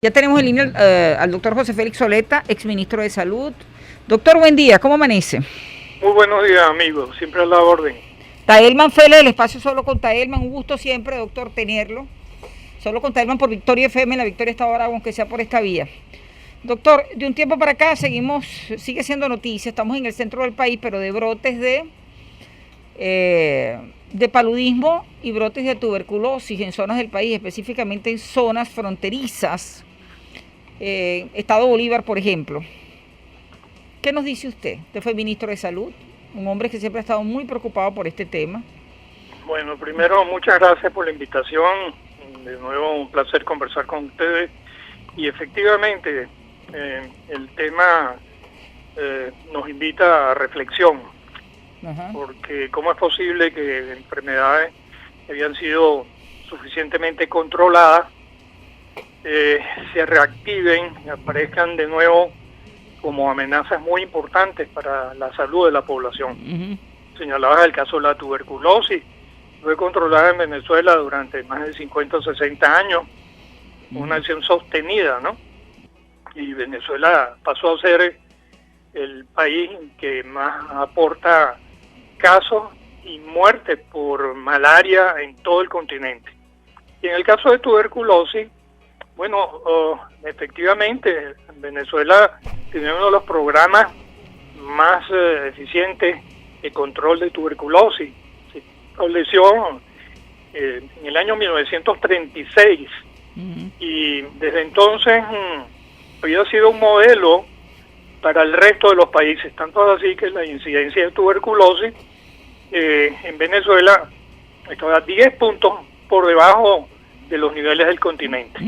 Ya tenemos en línea al doctor José Félix Oleta, exministro de Salud. Doctor, buen día, ¿cómo amanece? Muy buenos días, amigos, siempre a la orden. Taelman Félix, el espacio solo con Taelman, un gusto siempre, doctor, tenerlo. Solo con Taelman por Victoria FM, la Victoria está ahora, aunque sea por esta vía. Doctor, de un tiempo para acá sigue siendo noticia, estamos en el centro del país, pero de brotes de paludismo y brotes de tuberculosis en zonas del país, específicamente en zonas fronterizas. Estado Bolívar, por ejemplo. ¿Qué nos dice usted? Usted fue ministro de Salud, un hombre que siempre ha estado muy preocupado por este tema. Bueno, primero, muchas gracias por la invitación. De nuevo, un placer conversar con ustedes. Y efectivamente, el tema nos invita a reflexión. Ajá. Porque ¿cómo es posible que enfermedades que habían sido suficientemente controladas se reactiven y aparezcan de nuevo como amenazas muy importantes para la salud de la población? Señalabas el caso de la tuberculosis, fue controlada en Venezuela durante más de 50 o 60 años, una acción sostenida, ¿no? Y Venezuela pasó a ser el país que más aporta casos y muertes por malaria en todo el continente. Y en el caso de tuberculosis, bueno, efectivamente, Venezuela tiene uno de los programas más eficientes de control de tuberculosis. Se estableció en el año 1936 y desde entonces había sido un modelo para el resto de los países, tanto así que la incidencia de tuberculosis en Venezuela estaba 10 puntos por debajo de los niveles del continente.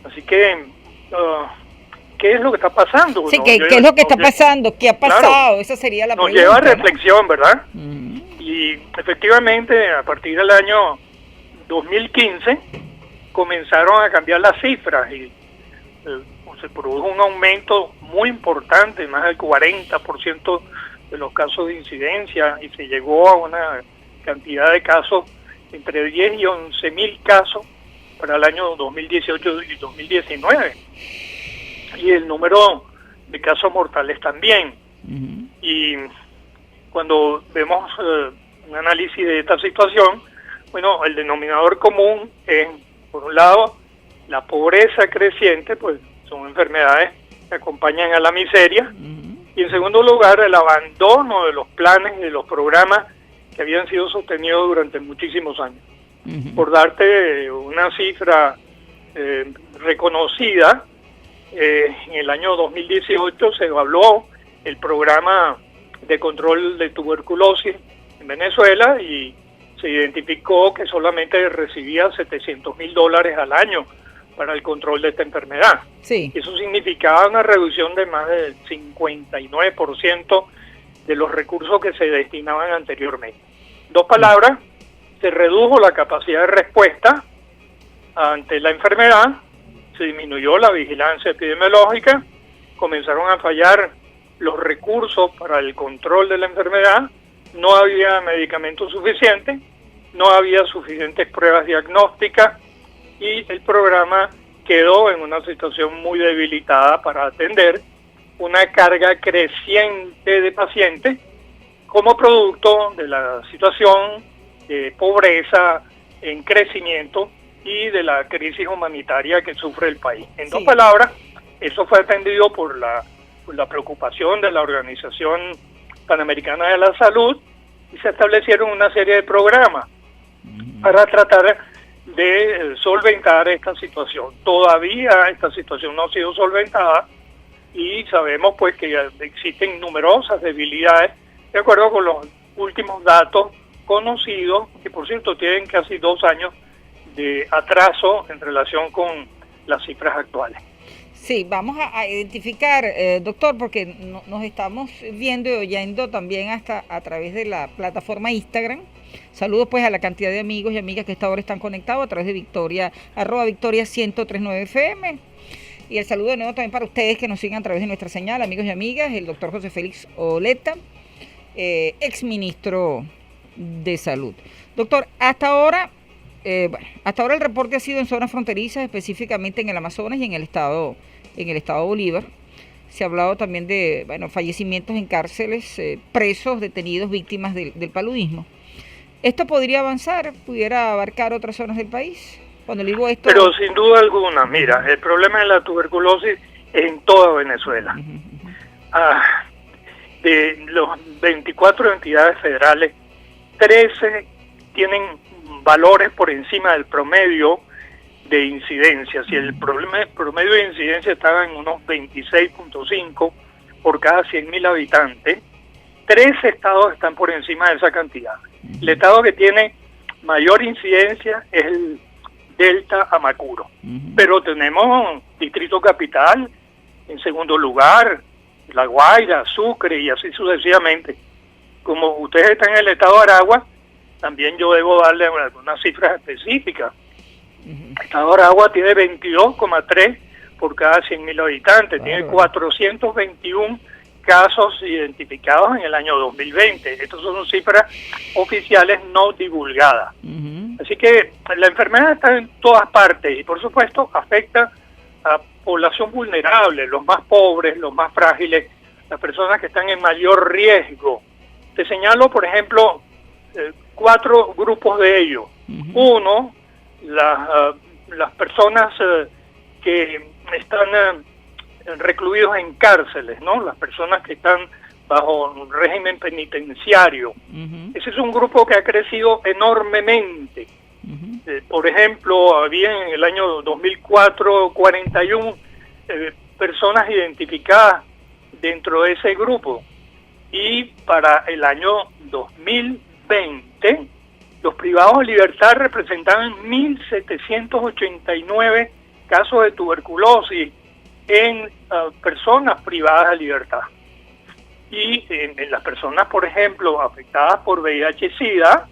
Así que, ¿qué es lo que está pasando? Sí, ¿qué es lo que está pasando? ¿Qué ha pasado? Claro, esa sería la pregunta. Nos lleva a reflexión, ¿verdad? Y efectivamente, a partir del año 2015, comenzaron a cambiar las cifras y se produjo un aumento muy importante, más del 40% de los casos de incidencia, y se llegó a una cantidad de casos entre 10 y 11 mil casos para el año 2018 y 2019. Y el número de casos mortales también. Y cuando vemos un análisis de esta situación, bueno, el denominador común es, por un lado, la pobreza creciente, pues son enfermedades que acompañan a la miseria, y en segundo lugar, el abandono de los planes y de los programas que habían sido sostenidos durante muchísimos años. Por darte una cifra reconocida, en el año 2018 se evaluó el programa de control de tuberculosis en Venezuela y se identificó que solamente recibía $700,000 al año para el control de esta enfermedad. Sí. Eso significaba una reducción de más del 59% de los recursos que se destinaban anteriormente. Dos palabras, se redujo la capacidad de respuesta ante la enfermedad, se disminuyó la vigilancia epidemiológica, comenzaron a fallar los recursos para el control de la enfermedad, no había medicamentos suficientes, no había suficientes pruebas diagnósticas y el programa quedó en una situación muy debilitada para atender una carga creciente de pacientes como producto de la situación de pobreza en crecimiento y de la crisis humanitaria que sufre el país. En dos palabras, eso fue atendido por la preocupación de la Organización Panamericana de la Salud y se establecieron una serie de programas para tratar de solventar esta situación. Todavía esta situación no ha sido solventada y sabemos pues que existen numerosas debilidades de acuerdo con los últimos datos conocidos, que por cierto tienen casi 2 años de atraso en relación con las cifras actuales. Sí, vamos a identificar, doctor, porque nos estamos viendo y oyendo también hasta a través de la plataforma Instagram. Saludos pues a la cantidad de amigos y amigas que esta hora están conectados a través de Victoria, @Victoria 1039 FM. Y el saludo de nuevo también para ustedes que nos siguen a través de nuestra señal, amigos y amigas, el doctor José Félix Oleta, exministro de Salud. Doctor, hasta ahora Bueno, hasta ahora el reporte ha sido en zonas fronterizas, específicamente en el Amazonas y en el estado Bolívar. Se ha hablado también de, bueno, fallecimientos en cárceles, presos, detenidos, víctimas del paludismo. ¿Esto podría avanzar? ¿Pudiera abarcar otras zonas del país? Cuando le digo esto... Pero sin duda alguna, mira, el problema de la tuberculosis es en toda Venezuela. De los 24 entidades federales, 13 tienen valores por encima del promedio de incidencia. Si el promedio de incidencia estaba en unos 26.5 por cada 100.000 habitantes, 13 estados están por encima de esa cantidad. El estado que tiene mayor incidencia es el Delta Amacuro. Pero tenemos Distrito Capital en segundo lugar, La Guaira, Sucre y así sucesivamente. Como ustedes están en el estado de Aragua, también yo debo darle algunas cifras específicas. El estado de Aragua tiene 22,3 por cada 100.000 habitantes, tiene 421 casos identificados en el año 2020. Estas son cifras oficiales no divulgadas. Así que la enfermedad está en todas partes y por supuesto afecta a población vulnerable, los más pobres, los más frágiles, las personas que están en mayor riesgo. Te señalo, por ejemplo, 4 grupos de ellos. Uno, las personas que están recluidos en cárceles, ¿no? Las personas que están bajo un régimen penitenciario. Ese es un grupo que ha crecido enormemente. Por ejemplo, había en el año 2004 41 personas identificadas dentro de ese grupo. Y para el año 2020, los privados de libertad representaban 1.789 casos de tuberculosis en personas privadas de libertad. Y en las personas, por ejemplo, afectadas por VIH-Sida,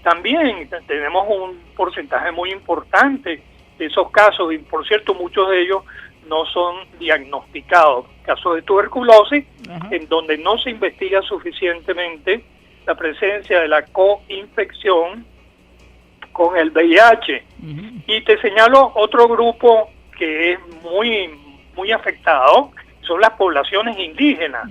también tenemos un porcentaje muy importante de esos casos, y por cierto, muchos de ellos no son diagnosticados. Casos de tuberculosis, en donde no se investiga suficientemente la presencia de la coinfección con el VIH. Y te señalo otro grupo que es muy afectado, son las poblaciones indígenas.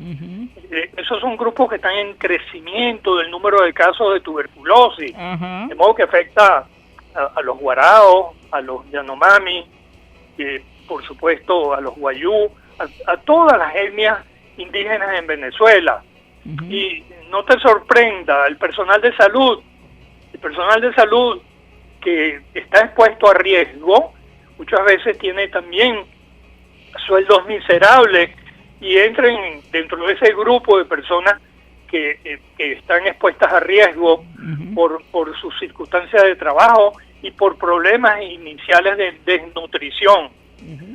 Esos son grupos que están en crecimiento del número de casos de tuberculosis, de modo que afecta a los guaraos, a los yanomami, por supuesto a los guayú, a todas las etnias indígenas en Venezuela. Y no te sorprenda, el personal de salud que está expuesto a riesgo, muchas veces tiene también sueldos miserables y entran dentro de ese grupo de personas que están expuestas a riesgo por sus circunstancias de trabajo y por problemas iniciales de desnutrición.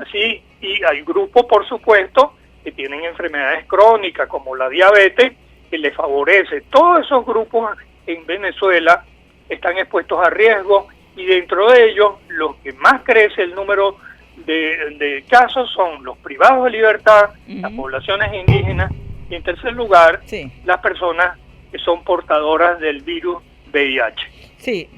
Así, y hay grupos, por supuesto, que tienen enfermedades crónicas como la diabetes, que les favorece. Todos esos grupos en Venezuela están expuestos a riesgo y dentro de ellos los que más crece el número de casos son los privados de libertad, las poblaciones indígenas y en tercer lugar las personas que son portadoras del virus VIH. Sí,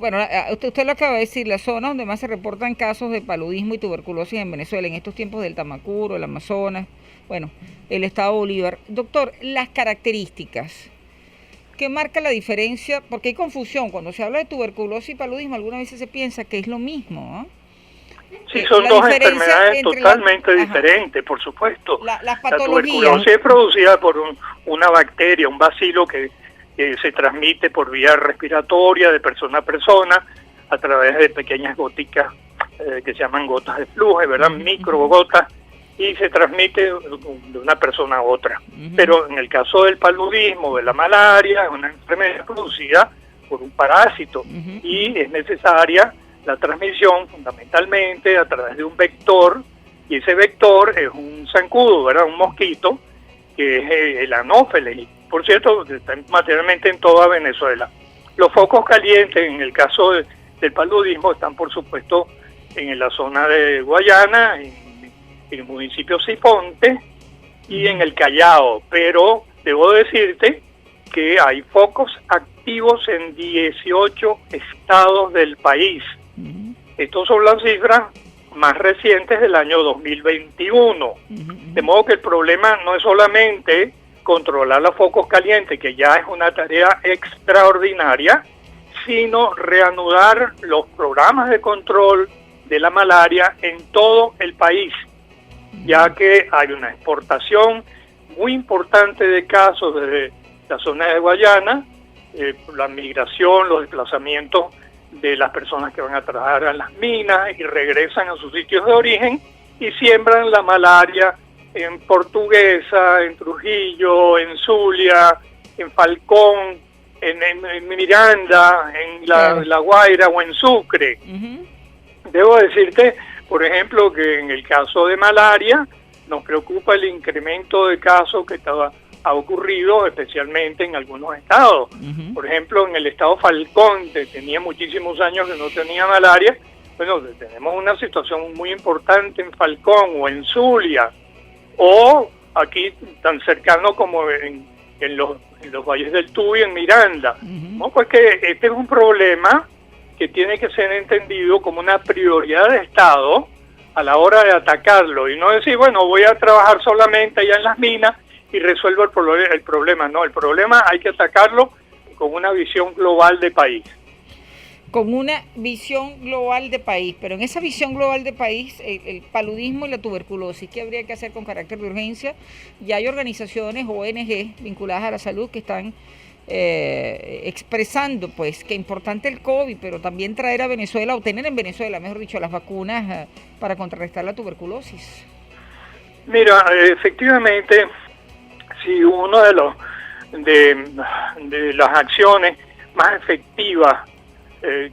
bueno, usted lo acaba de decir, la zona donde más se reportan casos de paludismo y tuberculosis en Venezuela en estos tiempos del Tamacuro, el Amazonas, bueno, el estado Bolívar. Doctor, las características, ¿qué marca la diferencia? Porque hay confusión, cuando se habla de tuberculosis y paludismo, algunas veces se piensa que es lo mismo, ¿eh? Sí, son dos enfermedades totalmente diferentes, por supuesto. Las patologías. La tuberculosis es producida por una bacteria, un bacilo que se transmite por vía respiratoria de persona a persona a través de pequeñas goticas que se llaman gotas de flujo, ¿verdad? Microgotas, y se transmite de una persona a otra. Pero en el caso del paludismo, de la malaria, es una enfermedad producida por un parásito y es necesaria la transmisión fundamentalmente a través de un vector, y ese vector es un zancudo, ¿verdad? Un mosquito, que es el Anopheles, por cierto, que está materialmente en toda Venezuela. Los focos calientes, en el caso del paludismo, están por supuesto en la zona de Guayana, en el municipio Sifonte y en el Callao, pero debo decirte que hay focos activos activos en 18 estados del país. Ujú. Estas son las cifras más recientes del año 2021. Ujú. De modo que el problema no es solamente controlar los focos calientes, que ya es una tarea extraordinaria, sino reanudar los programas de control de la malaria en todo el país, ya que hay una exportación muy importante de casos desde la zona de Guayana, la migración, los desplazamientos de las personas que van a trabajar a las minas y regresan a sus sitios de origen y siembran la malaria en Portuguesa, en Trujillo, en Zulia, en Falcón, en Miranda, en La Guaira o en Sucre. Ujú. Debo decirte, por ejemplo, que en el caso de malaria nos preocupa el incremento de casos que ha ocurrido especialmente en algunos estados. Ujú. Por ejemplo, en el estado Falcón, que tenía muchísimos años que no tenía malaria, bueno, tenemos una situación muy importante en Falcón o en Zulia, o aquí tan cercano como en los valles del Tuy, en Miranda. Ujú. ¿No? Pues que este es un problema que tiene que ser entendido como una prioridad de Estado a la hora de atacarlo, y no decir, bueno, voy a trabajar solamente allá en las minas y resuelvo el problema. No, el problema hay que atacarlo con una visión global de país. Con una visión global de país, pero en esa visión global de país, el paludismo y la tuberculosis, ¿qué habría que hacer con carácter de urgencia? Ya hay organizaciones, ONG, vinculadas a la salud que están expresando pues que es importante el COVID, pero también traer a Venezuela, o tener en Venezuela, mejor dicho, las vacunas para contrarrestar la tuberculosis. Mira, efectivamente, si uno de las acciones más efectivas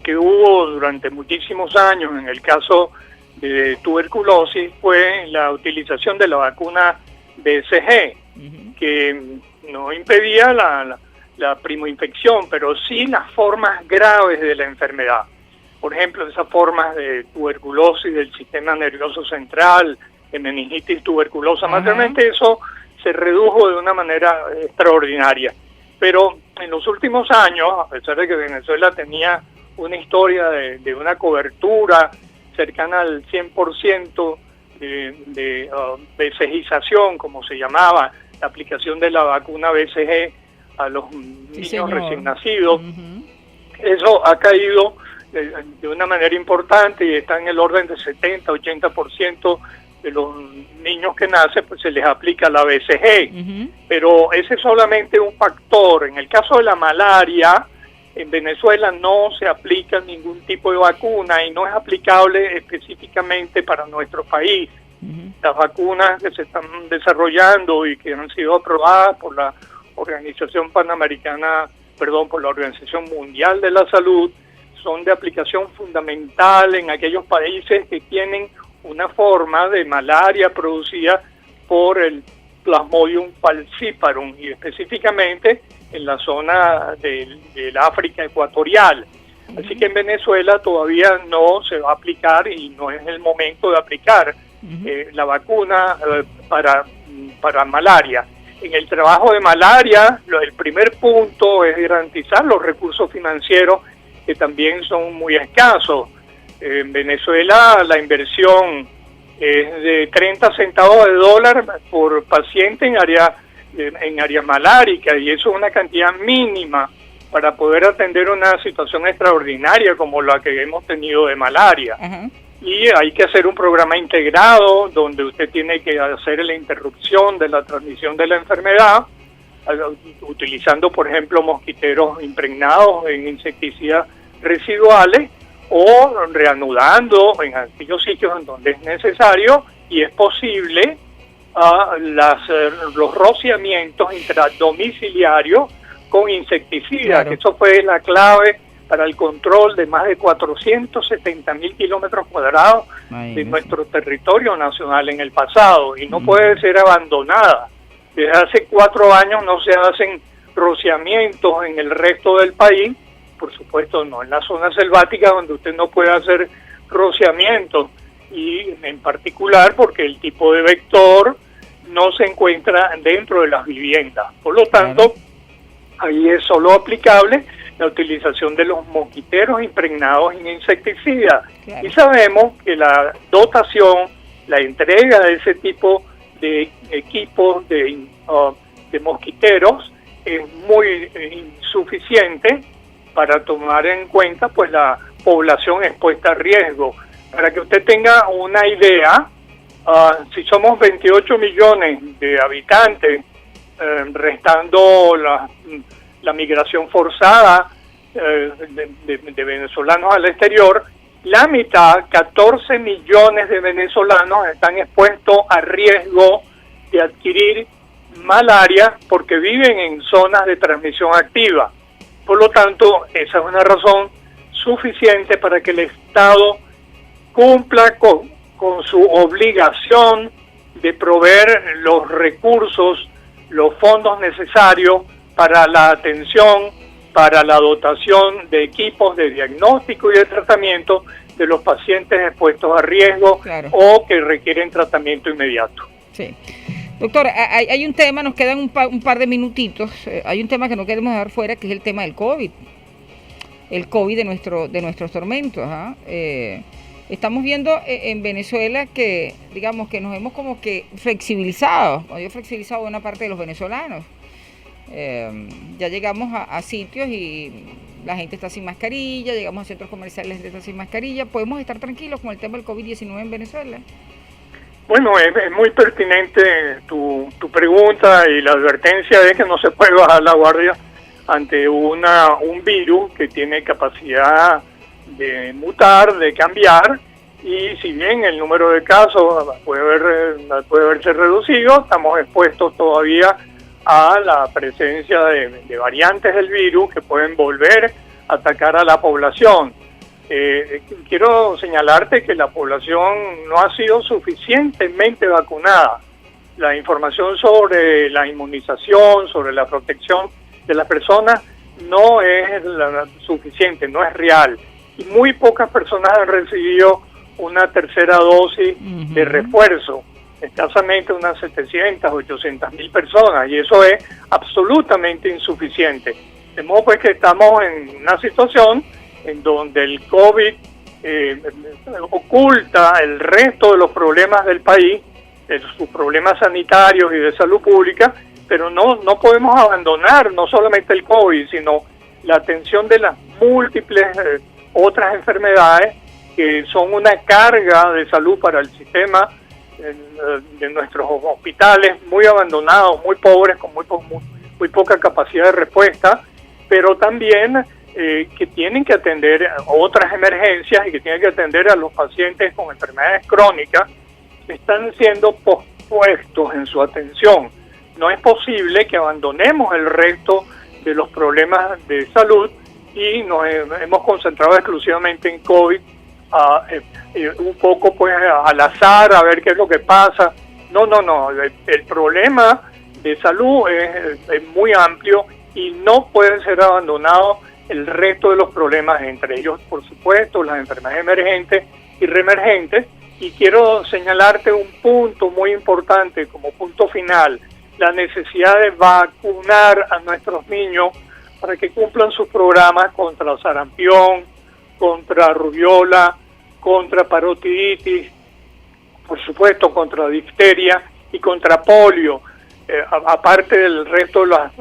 que hubo durante muchísimos años en el caso de tuberculosis fue la utilización de la vacuna BCG, Uh-huh. que no impedía la primoinfección, pero sí las formas graves de la enfermedad. Por ejemplo, esas formas de tuberculosis del sistema nervioso central, de meningitis tuberculosa, más realmente eso se redujo de una manera extraordinaria. Pero en los últimos años, a pesar de que Venezuela tenía una historia de una cobertura cercana al 100% de BCGización, como se llamaba, la aplicación de la vacuna BCG a los niños recién nacidos, eso ha caído de una manera importante y está en el orden de 70-80% de los niños que nacen, pues se les aplica la BCG. Pero ese es solamente un factor. En el caso de la malaria, en Venezuela no se aplica ningún tipo de vacuna y no es aplicable específicamente para nuestro país. Las vacunas que se están desarrollando y que han sido aprobadas por la Organización por la Organización Mundial de la Salud, son de aplicación fundamental en aquellos países que tienen una forma de malaria producida por el Plasmodium falciparum y específicamente en la zona del África ecuatorial. Así que en Venezuela todavía no se va a aplicar y no es el momento de aplicar la vacuna para malaria. En el trabajo de malaria, el primer punto es garantizar los recursos financieros que también son muy escasos. En Venezuela la inversión es de 30 centavos de dólar por paciente en área malárica, y eso es una cantidad mínima para poder atender una situación extraordinaria como la que hemos tenido de malaria. Y hay que hacer un programa integrado donde usted tiene que hacer la interrupción de la transmisión de la enfermedad utilizando, por ejemplo, mosquiteros impregnados en insecticidas residuales o reanudando en aquellos sitios en donde es necesario y es posible los rociamientos intradomiciliarios con insecticidas, claro. Que eso fue la clave para el control de más de 470.000 kilómetros cuadrados de nuestro territorio nacional en el pasado, y no puede ser abandonada. Desde hace 4 años no se hacen rociamientos en el resto del país, por supuesto no en la zona selvática donde usted no puede hacer rociamientos, y en particular porque el tipo de vector no se encuentra dentro de las viviendas. Por lo tanto, ahí es solo aplicable la utilización de los mosquiteros impregnados en insecticidas. Claro. Y sabemos que la dotación, la entrega de ese tipo de equipos de mosquiteros es muy insuficiente para tomar en cuenta pues la población expuesta a riesgo. Para que usted tenga una idea, si somos 28 millones de habitantes, restando la migración forzada de venezolanos al exterior, la mitad, 14 millones de venezolanos están expuestos a riesgo de adquirir malaria porque viven en zonas de transmisión activa. Por lo tanto, esa es una razón suficiente para que el Estado cumpla con su obligación de proveer los recursos, los fondos necesarios para la atención, para la dotación de equipos de diagnóstico y de tratamiento de los pacientes expuestos a riesgo, claro, o que requieren tratamiento inmediato. Sí. Doctor, hay un tema, nos quedan un par de minutitos, hay un tema que no queremos dejar fuera, que es el tema del COVID. El COVID de nuestros tormentos. Estamos viendo en Venezuela que, digamos, que nos hemos como que flexibilizado, yo he flexibilizado buena parte de los venezolanos. Ya llegamos a sitios y la gente está sin mascarilla, llegamos a centros comerciales, la gente está sin mascarilla. ¿Podemos estar tranquilos con el tema del COVID-19 en Venezuela? Bueno, es muy pertinente tu pregunta, y la advertencia es que no se puede bajar la guardia ante un virus que tiene capacidad de mutar, de cambiar, y si bien el número de casos puede verse reducido, estamos expuestos todavía a la presencia de variantes del virus que pueden volver a atacar a la población. Quiero señalarte que la población no ha sido suficientemente vacunada. La información sobre la inmunización, sobre la protección de las personas no es suficiente, no es real. Y muy pocas personas han recibido una tercera dosis de refuerzo, escasamente unas 700, 800 mil personas, y eso es absolutamente insuficiente. De modo pues que estamos en una situación en donde el COVID oculta el resto de los problemas del país, sus problemas sanitarios y de salud pública, pero no podemos abandonar no solamente el COVID, sino la atención de las múltiples otras enfermedades que son una carga de salud para el sistema de nuestros hospitales, muy abandonados, muy pobres, con muy poca capacidad de respuesta, pero también que tienen que atender otras emergencias y que tienen que atender a los pacientes con enfermedades crónicas, están siendo pospuestos en su atención. No es posible que abandonemos el resto de los problemas de salud y nos hemos concentrado exclusivamente en COVID, un poco pues al azar, a ver qué es lo que pasa. No, el problema de salud es muy amplio y no pueden ser abandonados el resto de los problemas, entre ellos, por supuesto, las enfermedades emergentes y reemergentes. Y quiero señalarte un punto muy importante como punto final: la necesidad de vacunar a nuestros niños para que cumplan sus programas contra sarampión, contra rubiola, contra parotiditis, por supuesto contra difteria y contra polio, aparte del resto de las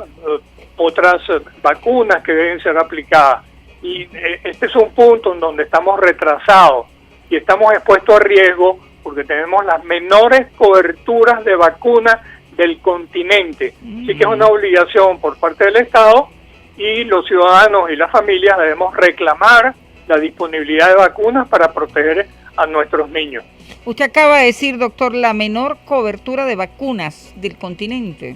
otras vacunas que deben ser aplicadas. Y este es un punto en donde estamos retrasados y estamos expuestos a riesgo porque tenemos las menores coberturas de vacunas del continente. Así que es una obligación por parte del Estado, y los ciudadanos y las familias debemos reclamar la disponibilidad de vacunas para proteger a nuestros niños. Usted acaba de decir, doctor, la menor cobertura de vacunas del continente.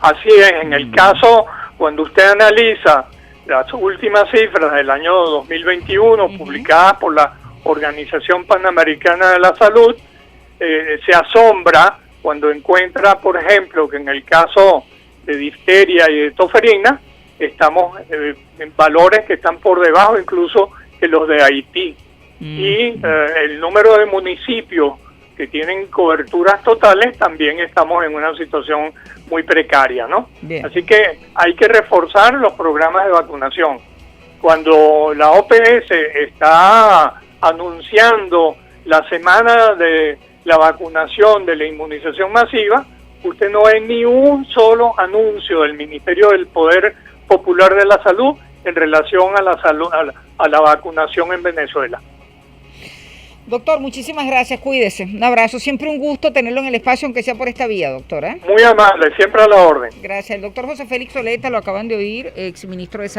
Así es, en el caso, cuando usted analiza las últimas cifras del año 2021, publicadas por la Organización Panamericana de la Salud, se asombra cuando encuentra, por ejemplo, que en el caso de difteria y de toferina, estamos en valores que están por debajo incluso que los de Haití. Y el número de municipios que tienen coberturas totales, también estamos en una situación muy precaria, ¿no? Bien. Así que hay que reforzar los programas de vacunación. Cuando la OPS está anunciando la semana de la vacunación, de la inmunización masiva, usted no ve ni un solo anuncio del Ministerio del Poder Popular de la Salud en relación a la salud, a la vacunación en Venezuela. Doctor, muchísimas gracias, cuídese. Un abrazo, siempre un gusto tenerlo en el espacio, aunque sea por esta vía, doctora. Muy amable, siempre a la orden. Gracias. El doctor José Félix Oleta, lo acaban de oír, exministro de Salud.